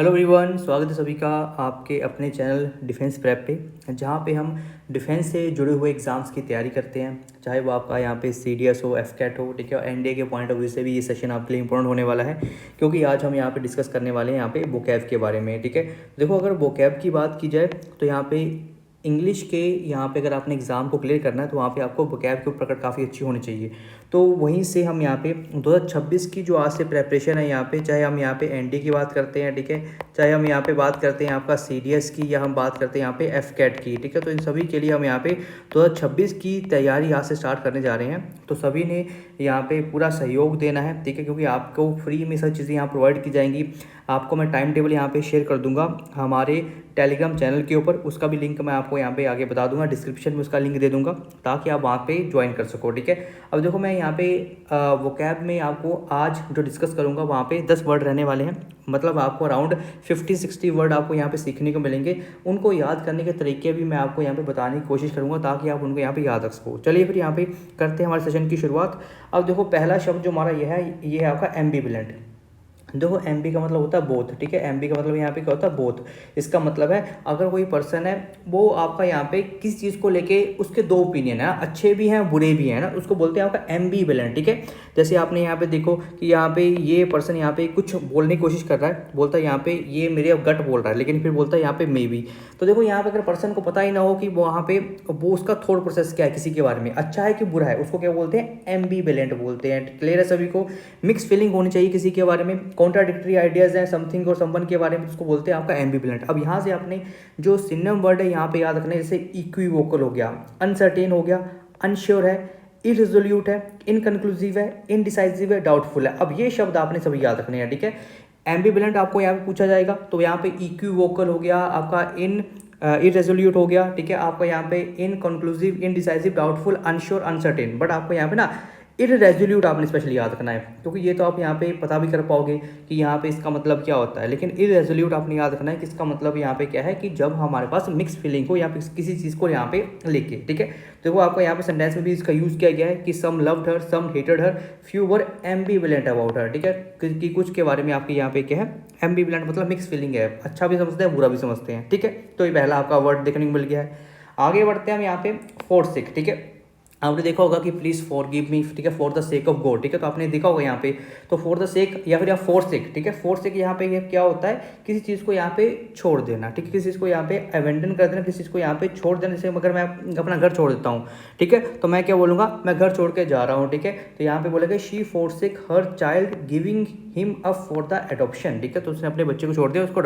Hello everyone, स्वागत है सभी का आपके अपने चैनल डिफेंस प्रेप पे, जहाँ पे हम डिफेंस से जुड़े हुए एग्ज़ाम्स की तैयारी करते हैं। चाहे वो आपका यहाँ पे CDS हो, FCAT हो, ठीक है। एनडीए के पॉइंट ऑफ व्यू से भी ये सेशन आपके लिए इंपॉर्टेंट होने वाला है, क्योंकि आज हम यहाँ पे डिस्कस करने वाले हैं यहाँ पे वोकैब के बारे में, ठीक है। देखो, अगर वोकैब की बात की जाए तो यहाँ पे इंग्लिश के यहाँ पे अगर आपने एग्ज़ाम को क्लियर करना है तो वहाँ पे आपको वोकैब के ऊपर काफ़ी अच्छी होनी चाहिए। तो वहीं से हम यहाँ पे 2026 की जो आज से प्रेपरेशन है यहाँ पे, चाहे हम यहाँ पे एनडीए की बात करते हैं, ठीक है, चाहे हम यहाँ पे बात करते हैं आपका CDS की, या हम बात करते हैं यहाँ पे FCAT की, ठीक है। तो इन सभी के लिए हम यहाँ पे 2026 की तैयारी आज से स्टार्ट करने जा रहे हैं। तो सभी ने यहाँ पे पूरा सहयोग देना है, ठीक है, क्योंकि आपको फ्री में सब चीज़ें यहाँ प्रोवाइड की जाएंगी। आपको मैं टाइम टेबल यहाँ पे शेयर कर दूंगा हमारे टेलीग्राम चैनल के ऊपर, उसका भी लिंक मैं आपको यहाँ पे आगे बता दूंगा, डिस्क्रिप्शन में उसका लिंक दे दूंगा ताकि आप वहाँ पे ज्वाइन कर सको, ठीक है। अब देखो, मैं यहाँ पे वोकैब में आपको आज जो डिस्कस करूँगा वहाँ पे 10 वर्ड रहने वाले हैं। मतलब आपको अराउंड 50-60 वर्ड आपको यहाँ पे सीखने को मिलेंगे। उनको याद करने के तरीके भी मैं आपको यहाँ पे बताने की कोशिश करूँगा ताकि आप उनको यहाँ पे याद रख सको। चलिए फिर यहाँ पे करते हैं हमारे सेशन की शुरुआत। अब देखो, पहला शब्द जो हमारा ये है आपका एम्बिवलेंट। देखो, एमबी का मतलब होता है बोथ, ठीक है। एमबी का मतलब यहाँ पे क्या होता है, बोथ। इसका मतलब है अगर कोई पर्सन है वो आपका यहाँ पे किसी चीज़ को लेके उसके दो ओपिनियन है ना, अच्छे भी हैं बुरे भी हैं ना, उसको बोलते हैं आपका एम्बीवेलेंट, ठीक है। जैसे आपने यहाँ पे देखो कि यहाँ पे ये पर्सन यहाँ पे कुछ बोलने की कोशिश कर रहा है, बोलता है यहाँ पे ये मेरे गट बोल रहा है, लेकिन फिर बोलता है यहाँ पे मे बी। तो देखो, यहाँ पे अगर पर्सन को पता ही ना हो कि वहाँ पे वो उसका थॉट प्रोसेस क्या है किसी के बारे में, अच्छा है कि बुरा है, उसको क्या बोलते हैं, एम्बीवेलेंट बोलते हैं। क्लियर है सभी को। मिक्स फीलिंग होनी चाहिए किसी के बारे में, कॉन्ट्राडिक्टरी आइडियाज हैं समथिंग और समवन के बारे में, उसको बोलते हैं आपका एम्बिवलेंट। अब यहाँ से आपने जो सिनोनिम वर्ड है यहाँ पे याद रखना है, जैसे इक्विवोकल हो गया, अनसर्टेन हो गया, अनश्योर है, इरेजोल्यूट है, इनकंक्लूसिव है, इनडिसाइसिव है, डाउटफुल है। अब ये शब्द आपने सभी याद रखने हैं, ठीक है। एम्बिवलेंट आपको यहाँ पे पूछा जाएगा तो यहाँ पे इक्विवोकल हो गया, आपका इरेजोल्यूट हो गया, ठीक है, आपका यहाँ पे inconclusive, indecisive, doubtful, unsure, uncertain. But आपको यहाँ पे ना इरेजोल्यूट आपने स्पेशली याद रखना है, क्योंकि ये तो आप यहाँ पे पता भी कर पाओगे कि यहाँ पे इसका मतलब क्या होता है। लेकिन इरेजोल्यूट आपने याद रखना है कि इसका मतलब यहाँ पे क्या है, कि जब हमारे पास मिक्स फीलिंग हो या फिर किसी चीज़ को यहाँ पे लेके, ठीक है। देखो, आपको यहाँ पे सेंटेंस में भी इसका यूज़ किया गया है कि some loved her, some hated her, few were ambivalent about her, ठीक है। कि कुछ के बारे में आपके यहाँ पे क्या है, एम्बिवलेंट मतलब मिक्स फीलिंग है, अच्छा भी समझते हैं बुरा भी समझते हैं, ठीक है। तो ये पहला आपका वर्ड देखने को मिल गया है। आगे बढ़ते हैं हम यहाँ पे फॉरसेक, ठीक है। आपने देखा होगा कि प्लीज़ फॉरगिव मी, ठीक है, for the sake of God, ठीक है। तो आपने देखा होगा यहाँ पे तो फॉर द सेक या फिर या फॉर सेक, ठीक है। फॉर सेक यहाँ पे ये क्या होता है, किसी चीज़ को यहाँ पे छोड़ देना, ठीक है, किसी चीज़ को यहाँ पे अवेंडन कर देना, किसी चीज़ को यहाँ पे छोड़ देना। जैसे अगर मैं अपना घर छोड़ देता हूँ, ठीक है, तो मैं क्या बोलूँगा, मैं घर छोड़ के जा रहा हूँ, ठीक है। तो यहाँ पे बोलेगा she for sake her child giving him up for the adoption, ठीक है। तो उसने अपने बच्चे को छोड़ दिया, उसको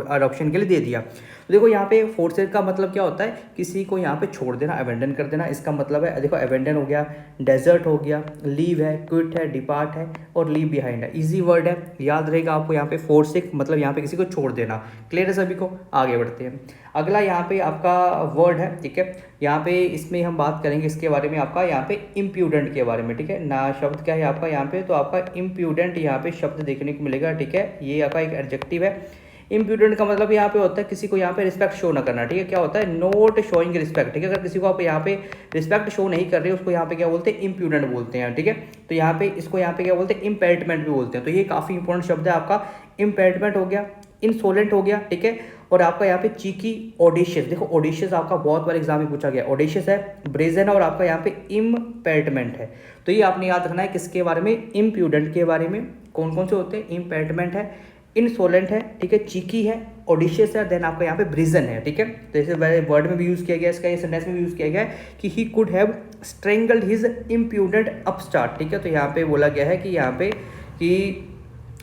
अडॉप्शन के लिए दे दिया। तो देखो, यहाँ पे फोर्सेज का मतलब क्या होता है, किसी को यहाँ पे छोड़ देना, अवेंडन कर देना। इसका मतलब है, देखो, अवेंडन हो गया, डेजर्ट हो गया, लीव है, क्विट है, डिपार्ट है और लीव बिहाइंड है। इजी वर्ड है, याद रहेगा आपको। यहाँ पे फोर्सेक मतलब यहाँ पे किसी को छोड़ देना। क्लियर है सभी को। आगे बढ़ते हैं। अगला यहाँ पे आपका वर्ड है, ठीक है। यहाँ पे इसमें हम बात करेंगे इसके बारे में, आपका यहाँ पे इम्प्यूडेंट के बारे में, ठीक है ना। शब्द क्या है आपका यहाँ पे, तो आपका इम्प्यूडेंट यहाँ पे शब्द देखने को मिलेगा, ठीक है। ये आपका एक एडजेक्टिव है। इम्प्यूडेंट का मतलब यहाँ पे होता है किसी को यहाँ पे रिस्पेक्ट शो ना करना, ठीक है। क्या होता है, नॉट शोइंग रिस्पेक्ट, ठीक है। अगर किसी को आप यहाँ पे रिस्पेक्ट शो नहीं कर रहे, उसको यहाँ पे क्या बोलते हैं, इम्प्यूडेंट बोलते हैं, ठीक है। तो यहाँ पे इसको यहाँ पे क्या बोलते हैं, इम्पेल्टमेंट भी बोलते हैं। तो ये काफ़ी इंपॉर्टेंट शब्द है आपका। इम्पेल्टमेंट हो गया, इंसोलेंट हो गया, ठीक है। और आपका यहाँ पे चीकी, ऑडिशियस। देखो, ऑडिशियस आपका बहुत बार एग्जाम में पूछा गया। ऑडिशियस है, ब्रेजन है और आपका यहाँ पे इम्पेल्टमेंट है। तो ये आपने याद रखना है किसके बारे में, इम्प्यूडेंट के बारे में। कौन कौन से होते हैं, इम्पेल्टमेंट है, इनसोलेंट है, ठीक है, चीकी है, ऑडिशियस है, देन आपका यहाँ पे ब्रिजन है, ठीक है। तो जैसे वर्ड में भी यूज़ किया गया, इसका ये सेंटेंस में भी यूज़ किया गया है कि he could have strangled his impudent upstart, ठीक है। तो यहाँ पे बोला गया है कि यहाँ पे कि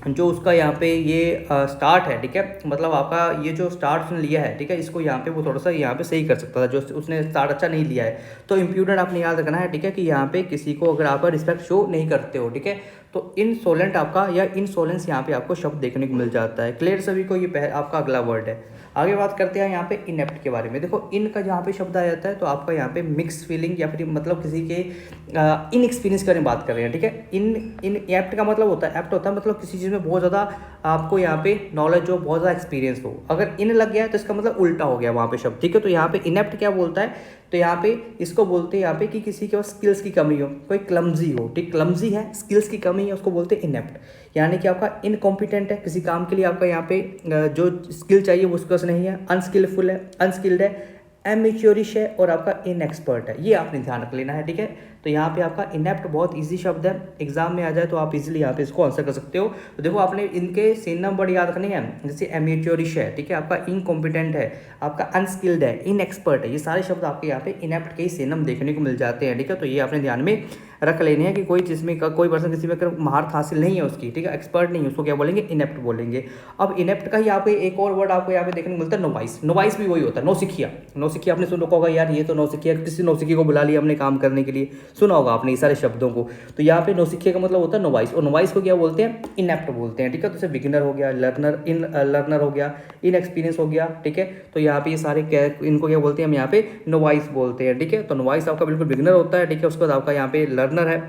जो उसका यहाँ पे ये स्टार्ट है, ठीक है, मतलब आपका ये जो स्टार्ट उसने लिया है, ठीक है, इसको यहाँ पे वो थोड़ा सा यहाँ पे सही कर सकता था, जो उसने स्टार्ट अच्छा नहीं लिया है। तो इम्प्यूडेंट आपने याद रखना है, ठीक है, कि यहाँ पे किसी को अगर आप रिस्पेक्ट शो नहीं करते हो, ठीक है। तो इनसोलेंट आपका या इनसोलेंस यहाँ पे आपको शब्द देखने को मिल जाता है। क्लियर सभी को। ये आपका अगला वर्ड है। आगे बात करते हैं यहाँ पे इनेप्ट के बारे में। देखो, इन का जहाँ पे शब्द आ जाता है तो आपका यहाँ पे मिक्स फीलिंग या फिर मतलब किसी के इन एक्सपीरियंस के बारे में बात कर रहे हैं, ठीक है। इन एप्ट का मतलब होता है, एप्ट होता है मतलब किसी चीज़ में बहुत ज़्यादा आपको यहाँ पे नॉलेज हो, बहुत ज़्यादा एक्सपीरियंस हो। अगर इन लग गया है तो इसका मतलब उल्टा हो गया वहाँ पे शब्द, ठीक है। तो यहाँ पे इनेप्ट क्या बोलता है, तो यहाँ पे इसको बोलते हैं यहाँ पे कि किसी के पास स्किल्स की कमी हो, कोई क्लमजी हो, ठीक, क्लमजी है, स्किल्स की कमी है, उसको बोलते हैं इनेप्ट। यानी कि आपका इनकॉम्पिटेंट है किसी काम के लिए, आपका यहाँ पे जो स्किल चाहिए वो उसके पास नहीं है, अनस्किलफुल है, अनस्किल्ड है, एमेच्योरिश है और आपका इनएक्सपर्ट है। ये आपने ध्यान रख लेना है, ठीक है। तो यहाँ पे आपका इनेप्ट बहुत इजी शब्द है, एग्जाम में आ जाए तो आप इजीली यहाँ पे इसको आंसर कर सकते हो। तो देखो आपने इनके सिनोनिम वर्ड याद रखने हैं, जैसे एमेच्योरिश है, ठीक है, आपका इनकॉम्पिटेंट है, आपका अनस्किल्ड है, इनएक्सपर्ट है, ये सारे शब्द आपके यहाँ पे इनेप्ट के ही सिनोनिम देखने को मिल जाते हैं, ठीक है। तो ये आपने ध्यान में रख लेने हैं कि कोई जिसमें कोई पर्सन किसी में अगर महारत हासिल नहीं है उसकी, ठीक है, एक्सपर्ट नहीं है, उसको क्या बोलेंगे, इनेप्ट बोलेंगे। अब इनेप्ट का ही यहाँ पे एक और वर्ड आपको यहाँ पे देखने को मिलता है, नोवाइस। नोवाइस भी वही होता है, नौसिखिया। नौसिखिया आपने सुन रखा होगा, यार ये तो नौसिखिया, किसी नौसिखिया को बुला लिया हमने काम करने के लिए, सुना होगा आपने ये सारे शब्दों को। तो यहाँ पे नौसिखिया का मतलब होता है नोवाइस, और नोवाइस को क्या बोलते हैं, इनेप्ट बोलते हैं, ठीक है। तो जैसे बिगिनर हो गया, लर्नर हो गया, इनएक्सपीरियंस हो गया, ठीक है। तो यहाँ पे ये सारे इनको क्या बोलते हैं, हम यहाँ पे नोवाइस बोलते हैं, ठीक है। तो नोवाइस आपका बिल्कुल बिगिनर होता है, ठीक है। उसके बाद आपका यहाँ पे लर्नर है,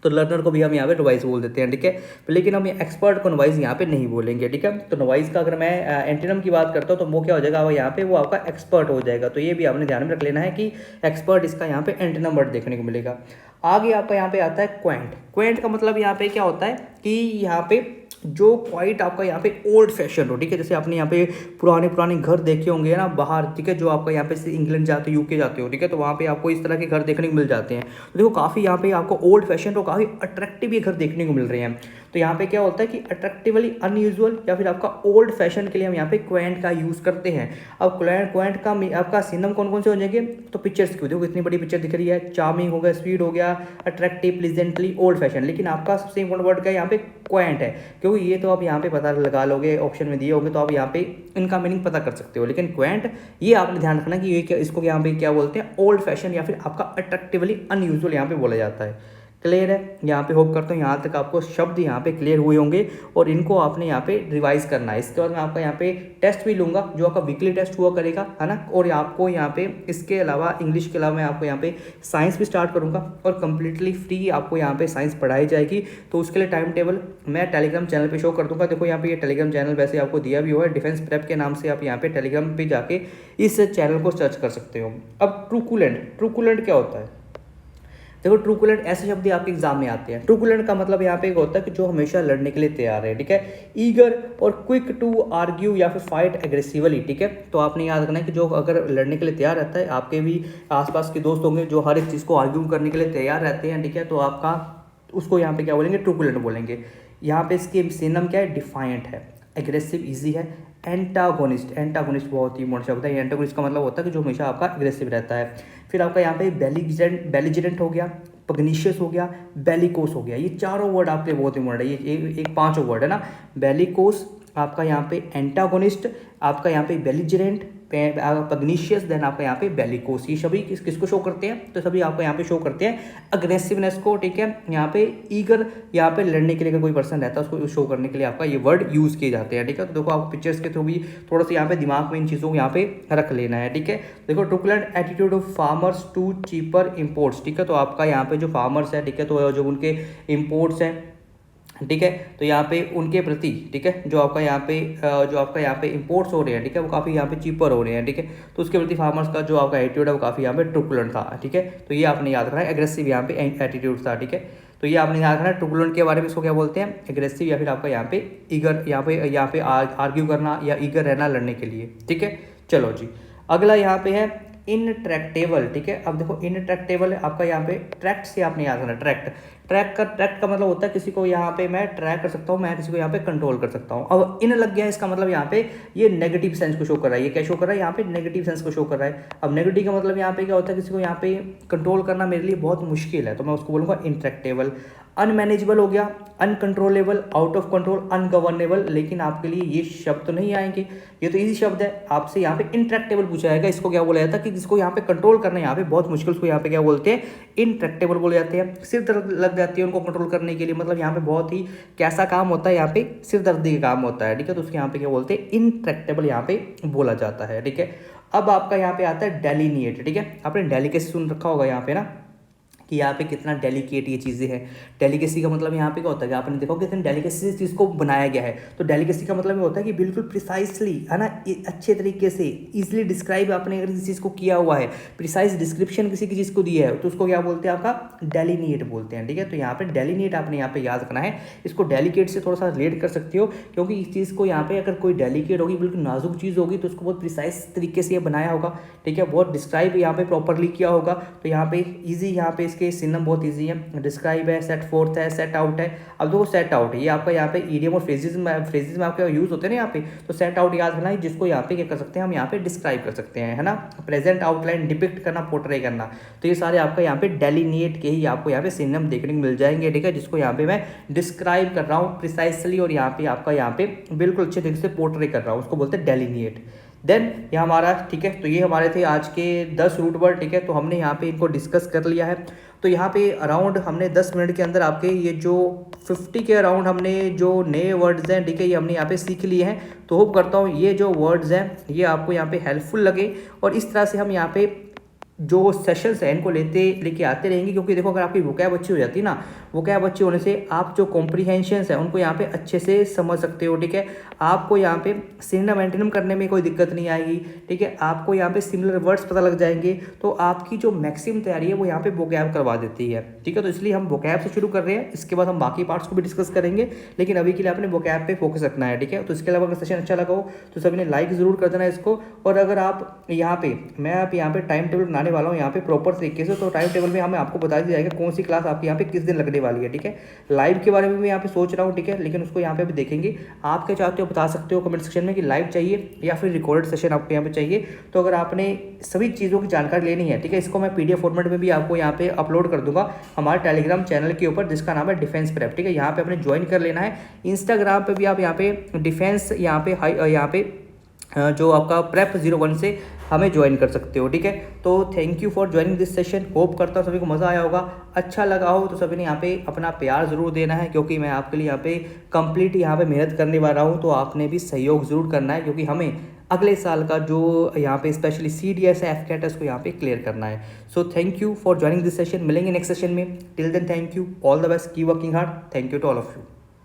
तो लर्नर को भी हम यहाँ पे नोवाइस बोल देते हैं, ठीक है। लेकिन हम एक्सपर्ट को नोवाइस यहाँ पे नहीं बोलेंगे, ठीक है। तो नोवाइस का अगर मैं एंटीनम की बात करता हूँ तो वो क्या हो जाएगा, वो यहाँ पे वो आपका एक्सपर्ट हो जाएगा। तो ये भी आपने ध्यान में रख लेना है कि एक्सपर्ट इसका यहाँ पे एंटीनम वर्ड देखने को मिलेगा। आगे आपका यहाँ पे आता है क्वेंट। क्वेंट का मतलब यहाँ पे क्या होता है कि यहाँ पे जो क्वाइट आपका यहाँ पे ओल्ड फैशन हो, ठीक है। जैसे आपने यहाँ पे पुराने घर देखे होंगे ना बाहर, ठीक है, जो आपका यहाँ पे से इंग्लैंड जाते हो, यूके जाते हो, ठीक है, तो वहाँ पे आपको इस तरह के घर देखने को मिल जाते हैं। तो देखो काफ़ी यहाँ पे आपको ओल्ड फैशन और काफ़ी अट्रैक्टिव ये घर देखने को मिल रहे हैं। तो यहाँ पे क्या होता है कि अट्रैक्टिवली अनयूजुअल या फिर आपका ओल्ड फैशन के लिए हम यहाँ पे क्वेंट का यूज़ करते हैं। अब क्वेंट का आपका सिनोनिम कौन कौन से हो जाएंगे, तो पिक्चर्स की देखो इतनी बड़ी पिक्चर दिख रही है, चार्मिंग हो गया, स्वीट हो गया, अट्रैक्टिव, प्लीजेंटली, ओल्ड फैशन। लेकिन आपका सबसे इंपॉर्टेंट वर्ड क्या है यहाँ पे, क्वेंट है, क्योंकि ये तो आप यहाँ पे पता लगा लोगे, ऑप्शन में दिए होंगे तो आप यहाँ पे इनका मीनिंग पता कर सकते हो। लेकिन क्वेंट ये आपने ध्यान रखना कि ये क्या, इसको यहाँ पे क्या बोलते हैं, ओल्ड फैशन या फिर आपका अट्रैक्टिवली अनयूजुअल यहाँ पे बोला जाता है। क्लियर है, यहाँ पे होप करता हूँ यहाँ तक आपको शब्द यहाँ पे क्लियर हुए होंगे और इनको आपने यहाँ पे रिवाइज करना है। इसके बाद मैं आपका यहाँ पे टेस्ट भी लूँगा, जो आपका वीकली टेस्ट हुआ करेगा, है ना। और आपको यहाँ पे इसके अलावा इंग्लिश के अलावा मैं आपको यहाँ पे साइंस भी स्टार्ट करूँगा और कम्प्लीटली फ्री आपको यहाँ पे साइंस पढ़ाई जाएगी। तो उसके लिए टाइम टेबल मैं टेलीग्राम चैनल पर शो कर दूँगा। देखो यहाँ पे ये टेलीग्राम चैनल वैसे आपको दिया भी हुआ है, डिफेंस प्रेप के नाम से आप यहाँ पे टेलीग्राम पर जाके इस चैनल को सर्च कर सकते हो। अब ट्रूकुलेंट क्या होता है, देखो ट्रूकुलेंट ऐसे शब्द आपके एग्जाम में आते हैं। ट्रूकुलेंट का मतलब यहाँ पे होता है कि जो हमेशा लड़ने के लिए तैयार है, ठीक है। ईगर और क्विक टू आर्ग्यू या फिर फाइट एग्रेसिवली, ठीक है। तो आपने याद रखना है कि जो अगर लड़ने के लिए तैयार रहता है, आपके भी आसपास के दोस्त होंगे जो हर एक चीज़ को आर्ग्यू करने के लिए तैयार रहते हैं, ठीक है, तो आपका उसको यहाँ पे क्या बोलेंगे, ट्रूकुलेंट बोलेंगे। यहाँ पे इसके सिनोनिम क्या है, डिफाइंट है, एग्रेसिव ईजी है, एंटागोनिस्ट बहुत ही इंपॉर्टेंट शब्द है। एंटागोनिस्ट का मतलब होता है कि जो हमेशा आपका एग्रेसिव रहता है। फिर आपका यहाँ पे बेलिजरेंट हो गया, पग्नीशियस हो गया, बेलिकोस हो गया। ये चारों वर्ड आपके बहुत इंपॉर्टेंट है, ये एक पांचों वर्ड है ना। बेलिकोस, आपका यहाँ पे एंटागोनिस्ट, आपका यहाँ पे बेलिजरेंट, पग्नीशियस, देन आपका यहाँ पे बेलिकोस। ये सभी किसको शो करते हैं, तो सभी आपको यहाँ पे शो करते हैं अग्रेसिवनेस को, ठीक है। यहाँ पे ईगर, यहाँ पे लड़ने के लिए अगर कोई पर्सन रहता है उसको शो करने के लिए आपका ये वर्ड यूज़ किए जाते हैं, ठीक है। तो देखो आप पिक्चर्स के थ्रू भी थोड़ा सा यहाँ पे दिमाग में इन चीज़ों को यहाँ पे रख लेना है, ठीक है। देखो truculent attitude of farmers to cheaper imports, ठीक है। तो आपका यहाँ पे जो फार्मर्स है, ठीक है, तो जो उनके इम्पोर्ट्स हैं, ठीक है, तो यहाँ पे उनके प्रति, ठीक है, जो आपका यहाँ पे इंपोर्ट्स हो रहे हैं, ठीक है, वो काफ़ी यहाँ पे चीपर हो रहे हैं, ठीक है। तो उसके प्रति फार्मर्स का जो आपका एटीट्यूड है वो काफ़ी यहाँ पे ट्रूकुलेंट था, ठीक है। तो ये आपने याद रखना है, एग्रेसिव यहाँ पे एटीट्यूड था, ठीक है। तो ये आपने याद रखना है, ट्रूकुलेंट के बारे में इसको क्या बोलते हैं, एग्रेसिव या फिर आपका यहाँ पे ईगर, यहाँ पे आर्ग्यू करना या ईगर रहना लड़ने के लिए, ठीक है। चलो जी, अगला यहाँ पे है इनट्रैक्टेबल, ठीक है। अब देखो इनट्रैक्टेबल आपका यहाँ पे ट्रैक्ट से आपने याद करना, ट्रैक्ट का मतलब होता है किसी को यहाँ पे मैं ट्रैक कर सकता हूँ, मैं किसी को यहाँ पे कंट्रोल कर सकता हूँ। अब इन लग गया, इसका मतलब यहाँ पे ये नेगेटिव सेंस को शो कर रहा है। ये क्या शो कर रहा है, यहाँ पे नेगेटिव सेंस को शो कर रहा है। अब नेगेटिव का मतलब यहाँ पे क्या होता है, किसी को यहाँ पे कंट्रोल करना मेरे लिए बहुत मुश्किल है, तो मैं उसको बोलूँगा इनट्रैक्टेबल। अनमैनेजेबल हो गया, uncontrollable, out of control, ungovernable. लेकिन आपके लिए ये शब्द तो नहीं आएंगे, ये तो इजी शब्द है। आपसे यहाँ पे इंट्रैक्टेबल पूछा जाएगा, इसको क्या बोला जाता है कि जिसको यहाँ पे कंट्रोल करना है यहाँ पे बहुत मुश्किल, उसको यहाँ पे क्या बोलते हैं, इंट्रैक्टेबल बोले जाते हैं। सिर दर्द लग जाती है उनको कंट्रोल करने के लिए, मतलब यहाँ पे बहुत ही कैसा काम होता है, यहाँ पे सिर दर्दी का काम होता है, ठीक है। तो उसके यहाँ पे क्या बोलते हैं, इंट्रैक्टेबल यहाँ पे बोला जाता है, ठीक है। अब आपका यहाँ पे आता है डेलिनिएट, ठीक है। आपने डेलिकेसी सुन रखा होगा यहाँ पे ना, कि यहाँ पे कितना डेलिकेट ये चीज़ें हैं। डेलिकेसी का मतलब यहाँ पे क्या होता है कि आपने देखा कि कितने डेलिकेसी से चीज़ को बनाया गया है। तो डेलिकेसी का मतलब ये होता है कि बिल्कुल प्रिसाइसली, है ना, अच्छे तरीके से इजीली डिस्क्राइब आपने अगर किसी चीज़ को किया हुआ है, प्रिसाइज डिस्क्रिप्शन किसी की चीज़ को दिया है, तो उसको क्या बोलते हैं, आपका डेलिनिएट बोलते हैं। ठीक है, तो यहाँ पे डेलिनिएट आपने यहाँ पे याद रखना है। इसको डेलिकेट से थोड़ा सा रिलेट कर सकते हो, क्योंकि इस चीज़ को यहाँ पे अगर कोई डेलिकेट होगी, बिल्कुल नाजुक चीज़ होगी, तो उसको बहुत प्रिसाइज तरीके से ये बनाया होगा। ठीक है, बहुत डिस्क्राइब यहाँ पे प्रॉपरली किया होगा। तो यहाँ पे ईजी, यहाँ पे इसके सिनम बहुत ईजी है। डिस्क्राइब है, सेट फोर्थ है, सेट आउट है। अब देखो सेट आउट है, ये आपका यहाँ पे ईडियम और फ्रेजेस में आपके यूज होते हैं ना यहाँ पे। तो सेट आउट याद रखना है, जिसको यहाँ पे क्या कर सकते हैं हम, यहाँ पे डिस्क्राइब कर सकते हैं, है ना। प्रेजेंट, आउटलाइन, डिपिक्ट करना, पोर्ट्रे करना। तो ये सारे आपका यहाँ पे डेलिनिएट के ही आपको यहाँ पे सिनम देखने को मिल जाएंगे। ठीक है, जिसको यहाँ पे मैं डिस्क्राइब कर रहा हूँ प्रिसाइसली, और यहाँ पे आपका यहाँ पे बिल्कुल अच्छे तरीके से पोर्ट्रे कर रहा हूँ, उसको बोलते हैं डेलिनिएट। देन ये हमारा, ठीक है, तो ये हमारे थे आज के 10 रूट वर्ड। ठीक है, तो हमने यहाँ पे इनको डिस्कस कर लिया है। तो यहाँ पे अराउंड हमने 10 मिनट के अंदर आपके ये जो 50 के अराउंड हमने जो नए वर्ड्स हैं, ठीक है, ये हमने यहाँ पे सीख लिए हैं। तो होप करता हूँ ये जो वर्ड्स हैं ये आपको यहाँ पे हेल्पफुल लगे, और इस तरह से हम यहाँ पे जो सेशंस हैं इनको लेके आते रहेंगे। क्योंकि देखो, अगर आपकी वोकैब अच्छी हो जाती है ना, वोकैब अच्छी होने से आप जो कॉम्प्रीहेंशंस हैं उनको यहाँ पे अच्छे से समझ सकते हो। ठीक है, आपको यहाँ पे सिनोनिम एंटोनिम करने में कोई दिक्कत नहीं आएगी। ठीक है, आपको यहाँ पे सिमिलर वर्ड्स पता लग जाएंगे। तो आपकी जो मैक्सिमम तैयारी है वो यहाँ पे वोकैब करवा देती है। ठीक है, तो इसलिए हम वोकैब से शुरू कर रहे हैं, इसके बाद हम बाकी पार्ट्स को भी डिस्कस करेंगे, लेकिन अभी के लिए आपने वोकैब पे फोकस रखना है। ठीक है, तो इसके अलावा अगर सेशन अच्छा लगा हो तो सभी ने लाइक ज़रूर कर देना इसको। और अगर आप यहाँ पे, मैं आप यहाँ पे टाइम टेबल बनाने वाला हूँ यहाँ पे प्रॉपर तरीके से, तो टाइम टेबल में हमें आपको बता दिया जाएगा कौन सी क्लास आपकी यहाँ पे किस दिन लगने वाली है। ठीक है, लाइव के बारे में मैं यहाँ पे सोच रहा हूँ। ठीक है, लेकिन उसको यहाँ पे भी देखेंगे। आप क्या चाहते हो बता सकते हो कमेंट सेक्शन में कि लाइव चाहिए या फिर रिकॉर्डेड सेशन आपको यहाँ पे चाहिए। तो अगर आपने सभी चीज़ों की जानकारी लेनी है, ठीक है, इसको मैं PDF फॉर्मेट में भी आपको यहाँ पे अपलोड कर दूंगा हमारे टेलीग्राम चैनल के ऊपर, जिसका नाम है डिफेंस प्रेप। ठीक है, यहाँ पे आपने ज्वाइन कर लेना है। इंस्टाग्राम पे भी आप यहाँ पे डिफेंस यहाँ पे जो आपका प्रेप 01 से हमें ज्वाइन कर सकते हो। ठीक है, तो thank you for joining this session. Hope करता हूँ सभी को मज़ा आया होगा। अच्छा लगा हो तो सभी ने यहाँ पे अपना प्यार ज़रूर देना है, क्योंकि मैं आपके लिए यहाँ पे कंप्लीट यहाँ पे मेहनत करने वाला हूँ। तो आपने भी सहयोग ज़रूर करना है, क्योंकि हमें अगले साल का जो यहाँ पे स्पेशली CDS है, FCAT है, उसको यहाँ पे क्लियर करना है। So thank you for joining this session. मिलेंगे नेक्स्ट सेशन में। Till then thank you, all the best, keep working hard. Thank you to all of you.